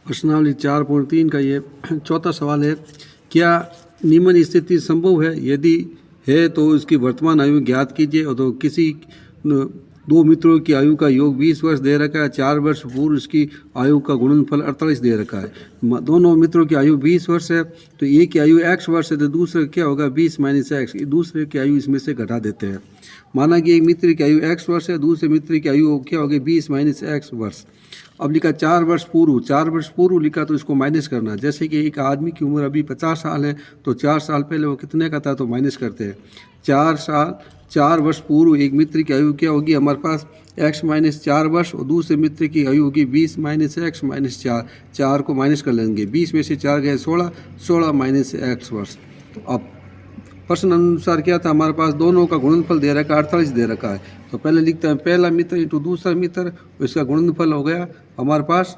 प्रश्नावली 4.3 का ये चौथा सवाल है, क्या निम्न स्थिति संभव है? यदि है तो उसकी वर्तमान आयु ज्ञात कीजिए। और तो किसी दो मित्रों की आयु का योग 20 वर्ष दे रखा है, 4 वर्ष पूर्व उसकी आयु का गुणनफल 48 दे रखा है। दोनों मित्रों की आयु 20 वर्ष है, तो एक की आयु x वर्ष है तो दूसरे क्या होगा 20 माइनस एक्स, दूसरे की आयु इसमें से घटा देते हैं। माना कि एक मित्र की आयु x वर्ष है, दूसरे मित्र की आयु क्या होगी 20 माइनस एक्स वर्ष। अब लिखा 4 वर्ष पूर्व, 4 वर्ष पूर्व लिखा तो इसको माइनस करना। जैसे कि एक आदमी की उम्र अभी 50 साल है तो 4 साल पहले वो कितने का था तो माइनस करते हैं। 4 वर्ष पूर्व एक मित्र की आयु क्या होगी हमारे पास x माइनस 4 वर्ष, और दूसरे मित्र की आयु होगी 20 माइनस एक्स माइनस 4। 4 को माइनस कर लेंगे, 20 में से 4 गए 16, 16 माइनस एक्स वर्ष। अब प्रश्न अनुसार क्या था हमारे पास, दोनों का गुणनफल दे रखा है 48 दे रखा है। तो पहले लिखते हैं पहला मित्र इंटू दूसरा मित्र, तो इसका गुणनफल हो गया हमारे पास,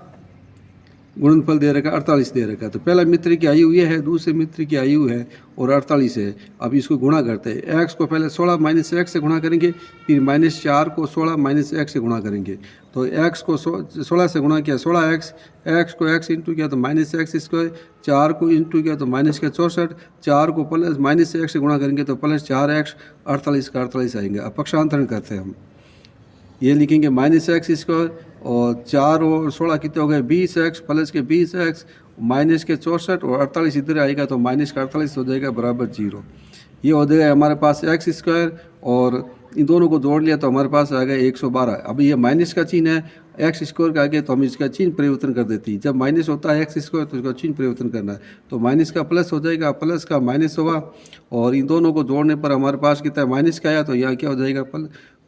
गुणनफल दे रखा है 48 दे रखा है। तो पहला मित्र की आयु ये है, दूसरे मित्र की आयु है और 48 है। अब इसको गुणा करते हैं, एक्स को पहले 16 माइनस एक्स से गुणा करेंगे, फिर माइनस 4 को 16 माइनस एक्स से गुणा करेंगे। तो एक्स को 16 से गुणा किया 16 एक्स, एक्स को एक्स इंटू किया तो माइनस एक्स स्क्वायर, 4 को इंटू किया तो माइनस के 64, 4 को प्लस माइनस एक्स से गुणा करेंगे तो प्लस 4 एक्स, 48 का 48 आएंगे। अब पक्षांतरण करते हैं हम, ये लिखेंगे माइनस एक्स स्क्वायर और 4 और 16 कितने हो गए 20 एक्स, प्लस के 20 एक्स माइनस के 64 और 48 इधर आएगा तो माइनस का 48 हो जाएगा बराबर 0। ये हो जाएगा हमारे पास एक्स स्क्वायर और इन दोनों को जोड़ लिया तो हमारे पास आ गया 112। अब ये माइनस का चिन्ह है एक्स स्क्वायर का आगे, तो हम इसका चिन्ह परिवर्तन कर देते हैं। जब माइनस होता है एक्स स्क्वायर तो इसका चिन्ह परिवर्तन करना है, तो माइनस का प्लस हो जाएगा, प्लस का माइनस होगा और इन दोनों को जोड़ने पर हमारे पास कितना है माइनस का आया, तो यहाँ क्या हो जाएगा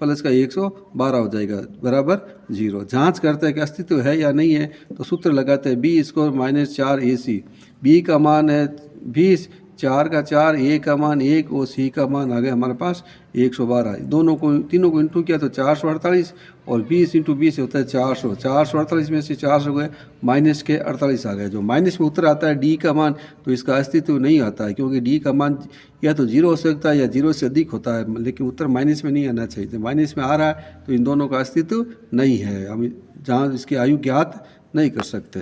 प्लस का 112 हो जाएगा बराबर 0। जांच करते हैं कि अस्तित्व है या नहीं है, तो सूत्र लगाते हैं B square minus 4 AC। B का मान है 20, 4 का 4, ए का मान 1 और सी का मान आ गया हमारे पास 112। दोनों को तीनों को इंटू किया तो 448 और 20 इंटू 20 होता है 400। 448 में से 400 गए माइनस के 48 आ गए। जो माइनस में उत्तर आता है डी का मान, तो इसका अस्तित्व नहीं आता है, क्योंकि डी का मान या तो 0 हो सकता है या 0 से अधिक होता है, लेकिन उत्तर माइनस में नहीं आना चाहिए। तो माइनस में आ रहा है तो इन दोनों का अस्तित्व नहीं है, हम जहाँ इसकी आयु ज्ञात नहीं कर सकते।